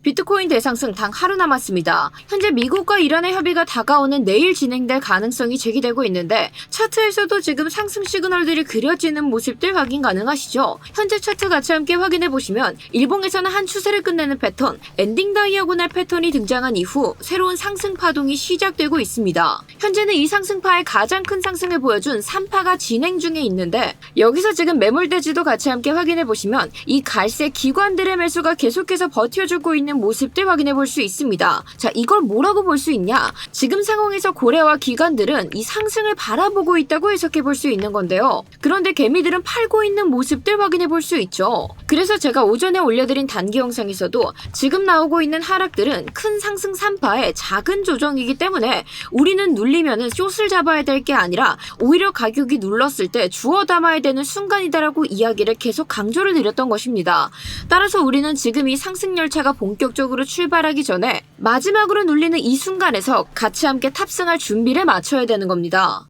비트코인 대상승 단 하루 남았습니다. 현재 미국과 이란의 협의가 다가오는 내일 진행될 가능성이 제기되고 있는데 차트에서도 지금 상승 시그널들이 그려지는 모습들 확인 가능하시죠? 현재 차트 같이 함께 확인해 보시면 일봉에서는 한 추세를 끝내는 패턴, 엔딩 다이아고날 패턴이 등장한 이후 새로운 상승 파동이 시작되고 있습니다. 현재는 이 상승파의 가장 큰 상승을 보여준 3파가 진행 중에 있는데 여기서 지금 매물대지도 같이 함께 확인해 보시면 이 갈색 기관들의 매수가 계속해서 버텨주고 있는 모습들 확인해 볼 수 있습니다. 자, 이걸 뭐라고 볼 수 있냐? 지금 상황에서 고래와 기관들은 이 상승을 바라보고 있다고 해석해 볼 수 있는 건데요. 그런데 개미들은 팔고 있는 모습들 확인해 볼 수 있죠. 그래서 제가 오전에 올려드린 단기 영상에서도 지금 나오고 있는 하락들은 큰 상승 3파의 작은 조정이기 때문에 우리는 눌리면은 숏을 잡아야 될 게 아니라 오히려 가격이 눌렀을 때 주워 담아야 되는 순간이다라고 이야기를 계속 강조를 드렸던 것입니다. 따라서 우리는 지금 이 상승 열차가 본격적으로 출발하기 전에 마지막으로 눌리는 이 순간에서 같이 함께 탑승할 준비를 마쳐야 되는 겁니다.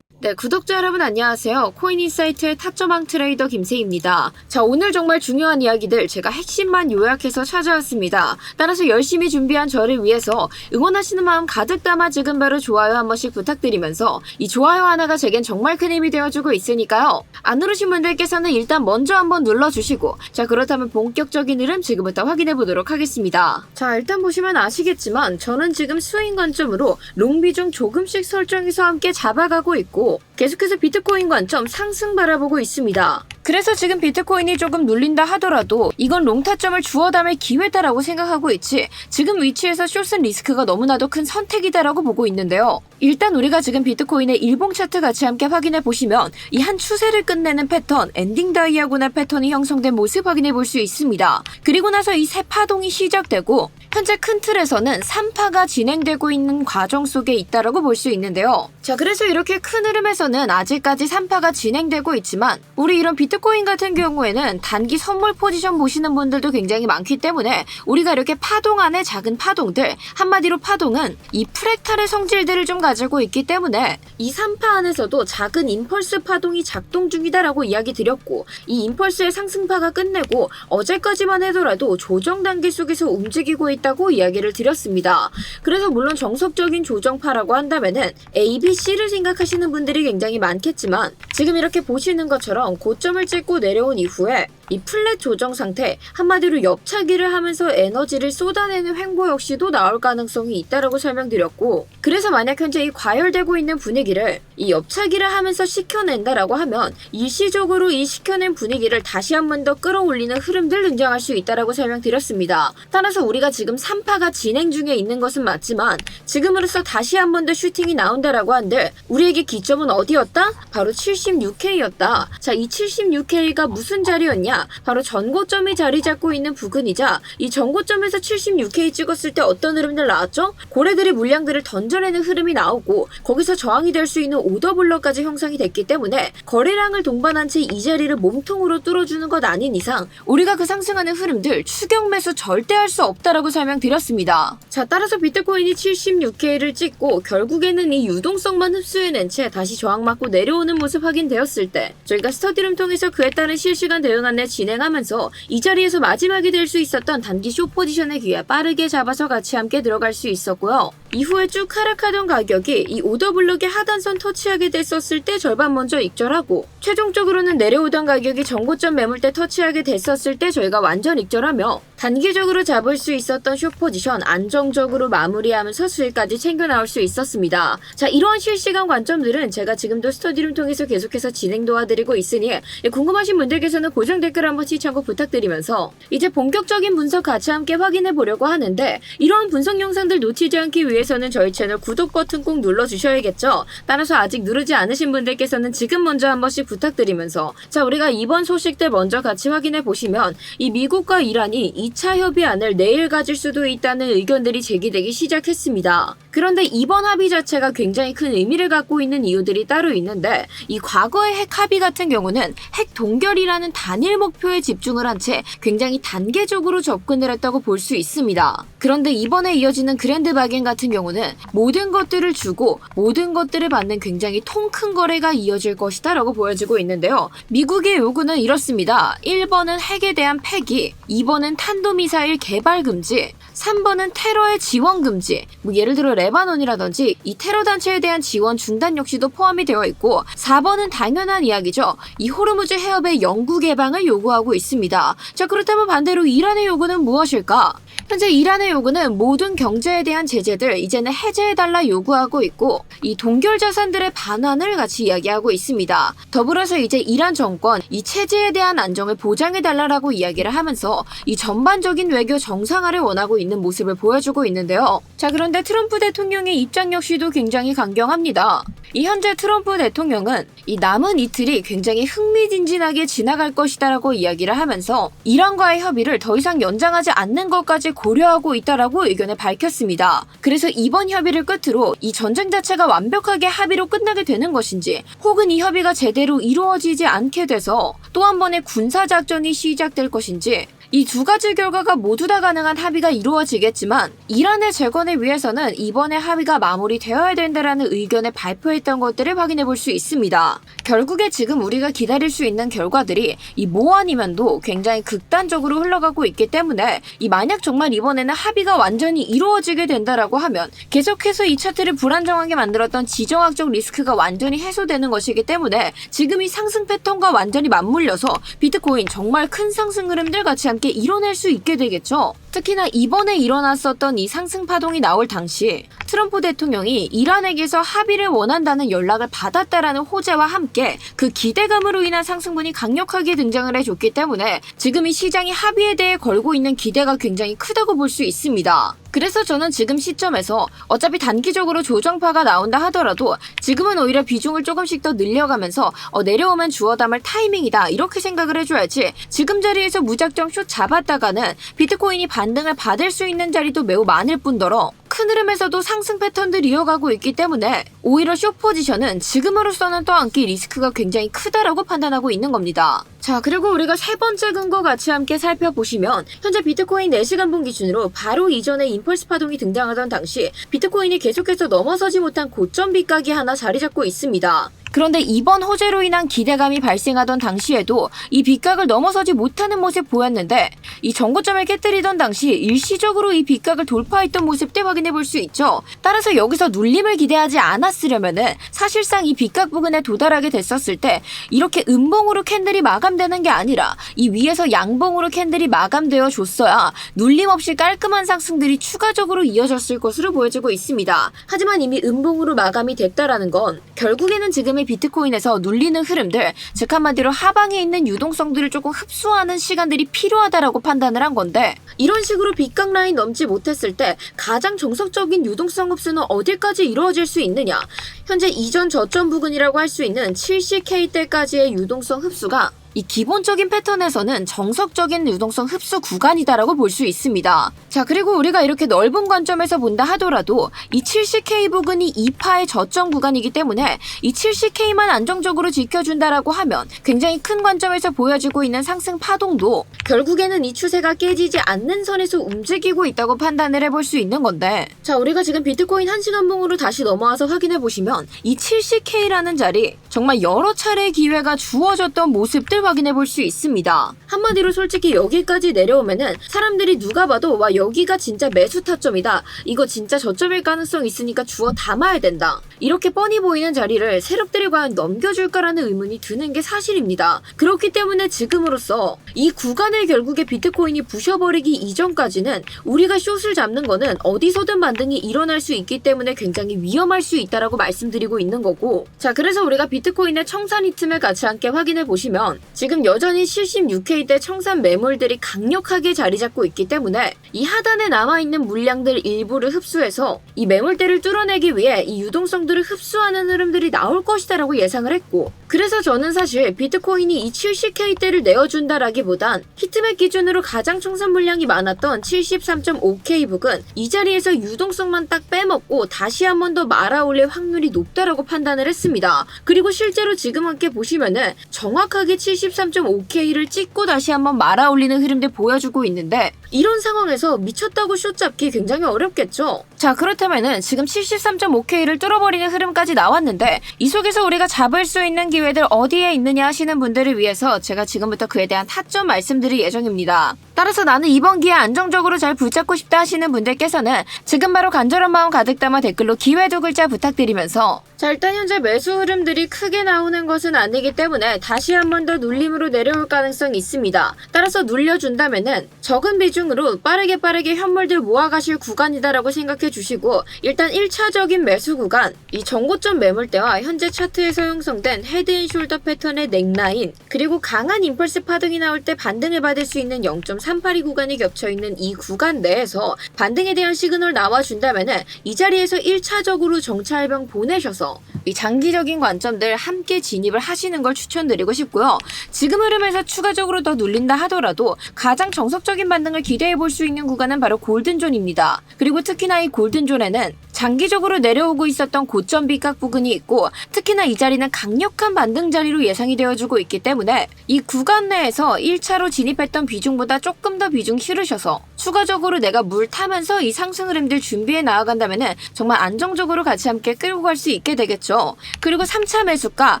네, 구독자 여러분 안녕하세요. 코인인사이트의 타점왕 트레이더 김세희입니다. 자, 오늘 정말 중요한 이야기들 제가 핵심만 요약해서 찾아왔습니다. 따라서 열심히 준비한 저를 위해서 응원하시는 마음 가득 담아 지금 바로 좋아요 한 번씩 부탁드리면서 이 좋아요 하나가 제겐 정말 큰 힘이 되어주고 있으니까요. 안 누르신 분들께서는 일단 먼저 한번 눌러주시고 자, 그렇다면 본격적인 흐름 지금부터 확인해 보도록 하겠습니다. 자, 일단 보시면 아시겠지만 저는 지금 스윙 관점으로 롱 비중 조금씩 설정해서 함께 잡아가고 있고 계속해서 비트코인 관점 상승 바라보고 있습니다. 그래서 지금 비트코인이 조금 눌린다 하더라도 이건 롱타점을 주워 담을 기회다라고 생각하고 있지 지금 위치에서 숏은 리스크가 너무나도 큰 선택이다라고 보고 있는데요. 일단 우리가 지금 비트코인의 일봉 차트 같이 함께 확인해 보시면 이 한 추세를 끝내는 패턴, 엔딩 다이아고날 패턴이 형성된 모습 확인해 볼 수 있습니다. 그리고 나서 이 새 파동이 시작되고 현재 큰 틀에서는 3파가 진행되고 있는 과정 속에 있다라고 볼 수 있는데요. 자, 그래서 이렇게 큰 흐름에서는 아직까지 3파가 진행되고 있지만 우리 이런 비트코인 같은 경우에는 단기 선물 포지션 보시는 분들도 굉장히 많기 때문에 우리가 이렇게 파동 안에 작은 파동들, 한마디로 파동은 이 프랙탈의 성질들을 좀 가지고 있기 때문에 이 3파 안에서도 작은 임펄스 파동이 작동 중이다라고 이야기 드렸고 이 임펄스의 상승파가 끝내고 어제까지만 해더라도 조정 단계 속에서 움직이고 있다고 이야기를 드렸습니다. 그래서 물론 정석적인 조정파라고 한다면은 A, B, C를 생각하시는 분들이 굉장히 많겠지만 지금 이렇게 보시는 것처럼 고점을 찍고 내려온 이후에 이 플랫 조정 상태, 한마디로 옆차기를 하면서 에너지를 쏟아내는 횡보 역시도 나올 가능성이 있다라고 설명드렸고 그래서 만약 현재 이 과열되고 있는 분위기를 이 옆차기를 하면서 식혀낸다라고 하면 일시적으로 이 식혀낸 분위기를 다시 한 번 더 끌어올리는 흐름들 등장할 수 있다라고 설명드렸습니다. 따라서 우리가 지금 3파가 진행 중에 있는 것은 맞지만 지금으로서 다시 한 번 더 슈팅이 나온다라고 한들 우리에게 기점은 어디였다? 바로 76K였다. 자, 이 76K가 무슨 자리였냐? 바로 전고점이 자리 잡고 있는 부근이자 이 전고점에서 76K 찍었을 때 어떤 흐름들 나왔죠? 고래들이 물량들을 던져내는 흐름이 나오고 거기서 저항이 될 수 있는 오더블럭까지 형성이 됐기 때문에 거래량을 동반한 채 이 자리를 몸통으로 뚫어주는 것 아닌 이상 우리가 그 상승하는 흐름들 추격 매수 절대 할 수 없다라고 설명드렸습니다. 자, 따라서 비트코인이 76K를 찍고 결국에는 이 유동성만 흡수해낸 채 다시 저항받고 내려오는 모습 확인되었을 때 저희가 스터디룸 통해서 그에 따른 실시간 대응 안내 진행하면서 이 자리에서 마지막이 될 수 있었던 단기 숏 포지션의 기회 빠르게 잡아서 같이 함께 들어갈 수 있었고요. 이후에 쭉 하락하던 가격이 이 오더블럭의 하단선 터치하게 됐었을 때 절반 먼저 익절하고 최종적으로는 내려오던 가격이 전고점 매물대 터치하게 됐었을 때 저희가 완전 익절하며 단기적으로 잡을 수 있었던 숏 포지션 안정적으로 마무리하면서 수익까지 챙겨 나올 수 있었습니다. 자, 이러한 실시간 관점들은 제가 지금도 스터디룸 통해서 계속해서 진행 도와드리고 있으니 궁금하신 분들께서는 고정 댓글 한 번씩 참고 부탁드리면서 이제 본격적인 분석 같이 함께 확인해 보려고 하는데 이러한 분석 영상들 놓치지 않기 위해서는 저희 채널 구독 버튼 꼭 눌러주셔야겠죠. 따라서 아직 누르지 않으신 분들께서는 지금 먼저 한 번씩 부탁드리면서 자, 우리가 이번 소식들 먼저 같이 확인해 보시면 이 미국과 이란이 2차 협의안을 내일 가질 수도 있다는 의견들이 제기되기 시작했습니다. 그런데 이번 합의 자체가 굉장히 큰 의미를 갖고 있는 이유들이 따로 있는데, 이 과거의 핵 합의 같은 경우는 핵 동결이라는 단일 목표에 집중을 한 채 굉장히 단계적으로 접근을 했다고 볼 수 있습니다. 그런데 이번에 이어지는 그랜드 바겐 같은 경우는 모든 것들을 주고 모든 것들을 받는 굉장히 통 큰 거래가 이어질 것이다 라고 보여지고 있는데요. 미국의 요구는 이렇습니다. 1번은 핵에 대한 폐기, 2번은 탄도미사일 개발 금지, 3번은 테러의 지원 금지, 예를 들어 레바논이라든지 이 테러 단체에 대한 지원 중단 역시도 포함이 되어 있고, 4번은 당연한 이야기죠. 이 호르무즈 해협의 영구 개방을 요구하고 있습니다. 자, 그렇다면 반대로 이란의 요구는 무엇일까? 현재 이란의 요구는 모든 경제에 대한 제재들 이제는 해제해달라 요구하고 있고, 이 동결 자산들의 반환을 같이 이야기하고 있습니다. 더불어서 이제 이란 정권 이 체제에 대한 안정을 보장해달라고 이야기를 하면서 이 전반적인 외교 정상화를 원하고 있는 모습을 보여주고 있는데요. 자, 그런데 트럼프 대통령의 입장 역시도 굉장히 강경합니다. 이 현재 트럼프 대통령은 이 남은 이틀이 굉장히 흥미진진하게 지나갈 것이다라고 이야기를 하면서 이란과의 협의를 더 이상 연장하지 않는 것까지 고려하고 있다라고 의견을 밝혔습니다. 그래서 이번 협의를 끝으로 이 전쟁 자체가 완벽하게 합의로 끝나게 되는 것인지, 혹은 이 협의가 제대로 이루어지지 않게 돼서 또 한 번의 군사작전이 시작될 것인지, 이 두 가지 결과가 모두 다 가능한 합의가 이루어지겠지만, 이란의 재건을 위해서는 이번에 합의가 마무리되어야 된다라는 의견을 발표했던 것들을 확인해 볼 수 있습니다. 결국에 지금 우리가 기다릴 수 있는 결과들이 이 뭐 아니면도 굉장히 극단적으로 흘러가고 있기 때문에, 이 만약 정말 이번에는 합의가 완전히 이루어지게 된다라고 하면 계속해서 이 차트를 불안정하게 만들었던 지정학적 리스크가 완전히 해소되는 것이기 때문에, 지금 이 상승 패턴과 완전히 맞물려서 비트코인 정말 큰 상승 흐름들 같이 함께 이뤄낼 수 있게 되겠죠. 특히나 이번에 일어났었던 이 상승 파동이 나올 당시 트럼프 대통령이 이란에게서 합의를 원한다는 연락을 받았다라는 호재와 함께 그 기대감으로 인한 상승분이 강력하게 등장을 해줬기 때문에 지금 이 시장이 합의에 대해 걸고 있는 기대가 굉장히 크다고 볼 수 있습니다. 그래서 저는 지금 시점에서 어차피 단기적으로 조정파가 나온다 하더라도 지금은 오히려 비중을 조금씩 더 늘려가면서 내려오면 주워 담을 타이밍이다 이렇게 생각을 해줘야지, 지금 자리에서 무작정 숏 잡았다가는 비트코인이 반등을 받을 수 있는 자리도 매우 많을 뿐더러 큰 흐름에서도 상승 패턴들 이어가고 있기 때문에 오히려 숏 포지션은 지금으로서는 떠안기 리스크가 굉장히 크다라고 판단하고 있는 겁니다. 자, 그리고 우리가 세 번째 근거 같이 함께 살펴보시면, 현재 비트코인 4시간 분 기준으로 바로 이전에 임펄스 파동이 등장하던 당시 비트코인이 계속해서 넘어서지 못한 고점 빗각이 하나 자리 잡고 있습니다. 그런데 이번 호재로 인한 기대감이 발생하던 당시에도 이 빗각을 넘어서지 못하는 모습 보였는데, 이 전고점을 깨뜨리던 당시 일시적으로 이 빗각을 돌파했던 모습들 확인해 볼 수 있죠. 따라서 여기서 눌림을 기대하지 않았으려면은 사실상 이 빗각 부근에 도달하게 됐었을 때 이렇게 음봉으로 캔들이 마감되는 게 아니라 이 위에서 양봉으로 캔들이 마감되어 줬어야 눌림 없이 깔끔한 상승들이 추가적으로 이어졌을 것으로 보여지고 있습니다. 하지만 이미 음봉으로 마감이 됐다라는 건 결국에는 지금의 비트코인에서 눌리는 흐름들, 즉 한마디로 하방에 있는 유동성들을 조금 흡수하는 시간들이 필요하다라고 판단을 한 건데, 이런 식으로 빗각 라인 넘지 못했을 때 가장 정석적인 유동성 흡수는 어디까지 이루어질 수 있느냐, 현재 이전 저점 부근이라고 할 수 있는 70K대까지의 유동성 흡수가 이 기본적인 패턴에서는 정석적인 유동성 흡수 구간이다라고 볼 수 있습니다. 자, 그리고 우리가 이렇게 넓은 관점에서 본다 하더라도 이 70K 부근이 2파의 저점 구간이기 때문에 이 70K만 안정적으로 지켜준다라고 하면 굉장히 큰 관점에서 보여지고 있는 상승 파동도 결국에는 이 추세가 깨지지 않는 선에서 움직이고 있다고 판단을 해볼 수 있는 건데, 자, 우리가 지금 비트코인 1시간봉으로 다시 넘어와서 확인해 보시면 이 70K라는 자리 정말 여러 차례 기회가 주어졌던 모습들 확인해 볼 수 있습니다. 한마디로 솔직히 여기까지 내려오면은 사람들이 누가 봐도 와, 여기가 진짜 매수 타점이다, 이거 진짜 저점일 가능성 있으니까 주워 담아야 된다, 이렇게 뻔히 보이는 자리를 세력들이 과연 넘겨줄까라는 의문이 드는 게 사실입니다. 그렇기 때문에 지금으로서 이 구간을 결국에 비트코인이 부셔버리기 이전까지는 우리가 숏을 잡는 거는 어디서든 반등이 일어날 수 있기 때문에 굉장히 위험할 수 있다라고 말씀드리고 있는 거고, 자, 그래서 우리가 비트코인의 청산 이틈을 같이 함께 확인해 보시면 지금 여전히 76K대 청산 매물들이 강력하게 자리 잡고 있기 때문에 이 하단에 남아있는 물량들 일부를 흡수해서 이 매물대를 뚫어내기 위해 이 유동성 정도를 흡수하는 흐름들이 나올 것이다라고 예상을 했고, 그래서 저는 사실 비트코인이 이 70K대를 내어준다라기보단 히트맵 기준으로 가장 총선 물량이 많았던 73.5K 북은 이 자리에서 유동성만 딱 빼먹고 다시 한 번 더 말아올릴 확률이 높다라고 판단을 했습니다. 그리고 실제로 지금 함께 보시면은 정확하게 73.5K를 찍고 다시 한번 말아올리는 흐름들 보여주고 있는데, 이런 상황에서 미쳤다고 숏 잡기 굉장히 어렵겠죠? 자, 그렇다면은 지금 73.5K를 뚫어버리는 흐름까지 나왔는데 이 속에서 우리가 잡을 수 있는 기회들 어디에 있느냐 하시는 분들을 위해서 제가 지금부터 그에 대한 타점 말씀드릴 예정입니다. 따라서 나는 이번 기회 안정적으로 잘 붙잡고 싶다 하시는 분들께서는 지금 바로 간절한 마음 가득 담아 댓글로 기회 두 글자 부탁드리면서, 자, 일단 현재 매수 흐름들이 크게 나오는 것은 아니기 때문에 다시 한 번 더 눌림으로 내려올 가능성이 있습니다. 따라서 눌려준다면은 적은 비중으로 빠르게 현물들 모아가실 구간이다라고 생각해 주시고, 일단 1차적인 매수 구간, 이 전고점 매물대와 현재 차트에서 형성된 헤드앤숄더 패턴의 넥라인, 그리고 강한 임펄스 파동이 나올 때 반등을 받을 수 있는 0.382 구간이 겹쳐있는 이 구간 내에서 반등에 대한 시그널 나와준다면은 이 자리에서 1차적으로 정찰병 보내셔서 이 장기적인 관점들 함께 진입을 하시는 걸 추천드리고 싶고요. 지금 흐름에서 추가적으로 더 눌린다 하더라도 가장 정석적인 반등을 기대해 볼 수 있는 구간은 바로 골든존입니다. 그리고 특히나 이 골든존에는 장기적으로 내려오고 있었던 고점 비각 부근이 있고, 특히나 이 자리는 강력한 반등 자리로 예상이 되어주고 있기 때문에 이 구간 내에서 1차로 진입했던 비중보다 조금 더 비중 실으셔서 추가적으로 내가 물 타면서 이 상승 흐름들 준비해 나아간다면은 정말 안정적으로 같이 함께 끌고 갈 수 있게 되겠죠. 그리고 3차 매수가,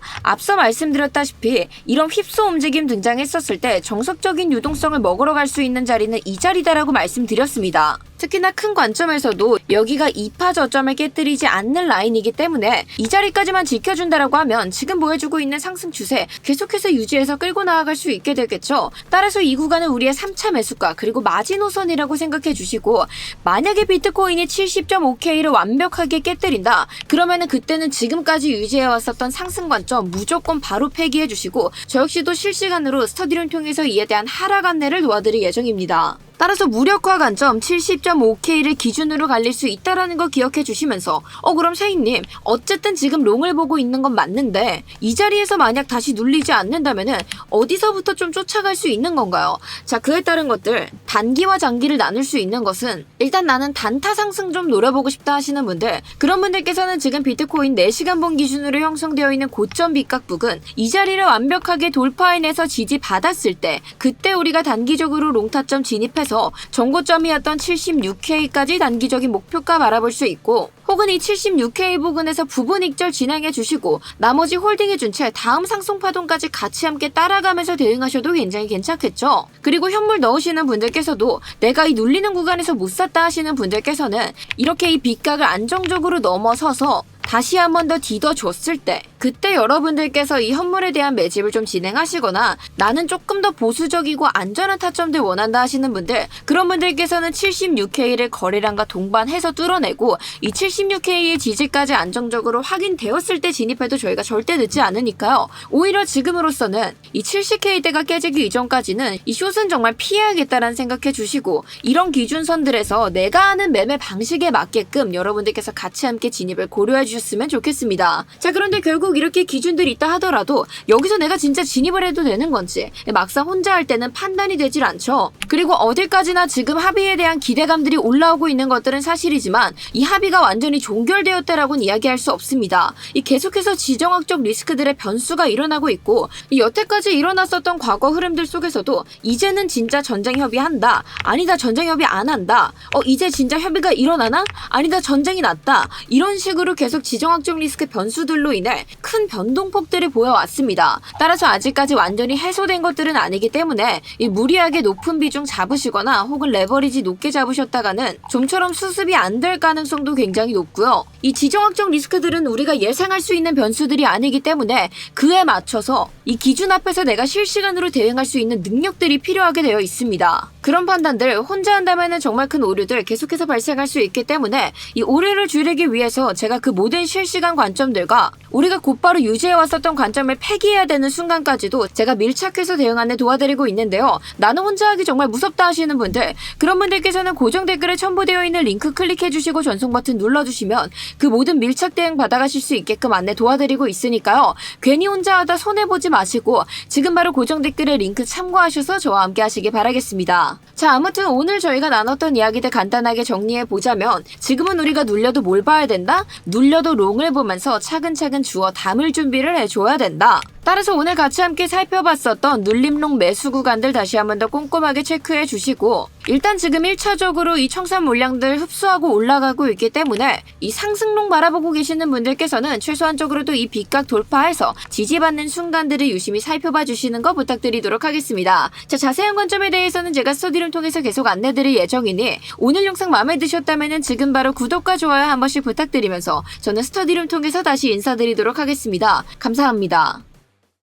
앞서 말씀드렸다시피 이런 휩소 움직임 등장했었을 때 정석적인 유동성을 먹으러 갈 수 있는 자리는 이 자리다라고 말씀드렸습니다. 특히나 큰 관점에서도 여기가 2파 저점을 깨뜨리지 않는 라인이기 때문에 이 자리까지만 지켜준다라고 하면 지금 보여주고 있는 상승 추세 계속해서 유지해서 끌고 나아갈 수 있게 되겠죠. 따라서 이 구간은 우리의 3차 매수가 그리고 마지노선이라고 생각해 주시고, 만약에 비트코인이 70.5K를 완벽하게 깨뜨린다 그러면은 그때는 지금까지 유지해왔었던 상승 관점 무조건 바로 폐기해 주시고, 저 역시도 실시간으로 스터디룸 통해서 이에 대한 하락 안내를 도와드릴 예정입니다. 따라서 무력화 관점 70.5K를 기준으로 갈릴 수 있다라는 거 기억해 주시면서, 그럼 세희님, 어쨌든 지금 롱을 보고 있는 건 맞는데 이 자리에서 만약 다시 눌리지 않는다면은 어디서부터 좀 쫓아갈 수 있는 건가요? 자, 그에 따른 것들, 단기와 장기를 나눌 수 있는 것은, 일단 나는 단타 상승 좀 노려보고 싶다 하시는 분들, 그런 분들께서는 지금 비트코인 4시간 본 기준으로 형성되어 있는 고점 비각 부근, 이 자리를 완벽하게 돌파해내서 지지받았을 때 그때 우리가 단기적으로 롱타점 진입해서 전고점이었던 76K까지 단기적인 목표가 바라볼 수 있고, 혹은 이 76K 부근에서 부분 익절 진행해 주시고 나머지 홀딩해 준 채 다음 상승 파동까지 같이 함께 따라가면서 대응하셔도 굉장히 괜찮겠죠. 그리고 현물 넣으시는 분들께서도 내가 이 눌리는 구간에서 못 샀다 하시는 분들께서는 이렇게 이 빗각을 안정적으로 넘어서서 다시 한 번 더 디뎌줬을 때, 그때 여러분들께서 이 현물에 대한 매집을 좀 진행하시거나 나는 조금 더 보수적이고 안전한 타점들 원한다 하시는 분들, 그런 분들께서는 76K를 거래량과 동반해서 뚫어내고 이 76K의 지지까지 안정적으로 확인되었을 때 진입해도 저희가 절대 늦지 않으니까요. 오히려 지금으로서는 이 70K대가 깨지기 이전까지는 이 숏은 정말 피해야겠다라는 생각해 주시고, 이런 기준선들에서 내가 하는 매매 방식에 맞게끔 여러분들께서 같이 함께 진입을 고려해 주셨으면 좋겠습니다. 자, 그런데 결국 이렇게 기준들이 있다 하더라도 여기서 내가 진짜 진입을 해도 되는 건지 막상 혼자 할 때는 판단이 되질 않죠. 그리고 어딜까지나 지금 합의에 대한 기대감들이 올라오고 있는 것들은 사실이지만 이 합의가 완전히 종결되었다라고는 이야기할 수 없습니다. 이 계속해서 지정학적 리스크들의 변수가 일어나고 있고, 이 여태까지 일어났었던 과거 흐름들 속에서도 이제는 진짜 전쟁 협의한다, 아니다 전쟁 협의 안 한다, 이제 진짜 협의가 일어나나, 아니다 전쟁이 났다, 이런 식으로 계속 지정학적 리스크 변수들로 인해 큰 변동폭들이 보여왔습니다. 따라서 아직까지 완전히 해소된 것들은 아니기 때문에 이 무리하게 높은 비중 잡으시거나 혹은 레버리지 높게 잡으셨다가는 좀처럼 수습이 안 될 가능성도 굉장히 높고요. 이 지정학적 리스크들은 우리가 예상할 수 있는 변수들이 아니기 때문에 그에 맞춰서 이 기준 앞에서 내가 실시간으로 대응할 수 있는 능력들이 필요하게 되어 있습니다. 그런 판단들 혼자 한다면 정말 큰 오류들 계속해서 발생할 수 있기 때문에 이 오류를 줄이기 위해서 제가 그 모든 실시간 관점들과 우리가 곧바로 유지해왔었던 관점을 폐기해야 되는 순간까지도 제가 밀착해서 대응하는 도와드리고 있는데요. 나는 혼자 하기 정말 무섭다 하시는 분들, 그런 분들께서는 고정 댓글에 첨부되어 있는 링크 클릭해주시고 전송 버튼 눌러주시면 그 모든 밀착 대응 받아가실 수 있게끔 안내 도와드리고 있으니까요. 괜히 혼자 하다 손해보지 마시고 지금 바로 고정 댓글에 링크 참고하셔서 저와 함께 하시길 바라겠습니다. 자, 아무튼 오늘 저희가 나눴던 이야기들 간단하게 정리해보자면, 지금은 우리가 눌려도 뭘 봐야 된다? 눌려도 롱을 보면서 차근차근 주워 담을 준비를 해줘야 된다. 따라서 오늘 같이 함께 살펴봤었던 눌림롱 매수 구간들 다시 한번 더 꼼꼼하게 체크해 주시고, 일단 지금 1차적으로 이 청산 물량들 흡수하고 올라가고 있기 때문에 이 상승롱 바라보고 계시는 분들께서는 최소한적으로도 이 빗각 돌파해서 지지받는 순간들을 유심히 살펴봐 주시는 거 부탁드리도록 하겠습니다. 자, 자세한 관점에 대해서는 제가 스터디룸 통해서 계속 안내드릴 예정이니 오늘 영상 마음에 드셨다면 지금 바로 구독과 좋아요 한 번씩 부탁드리면서 저는 스터디룸 통해서 다시 인사드리도록 하겠습니다. 감사합니다.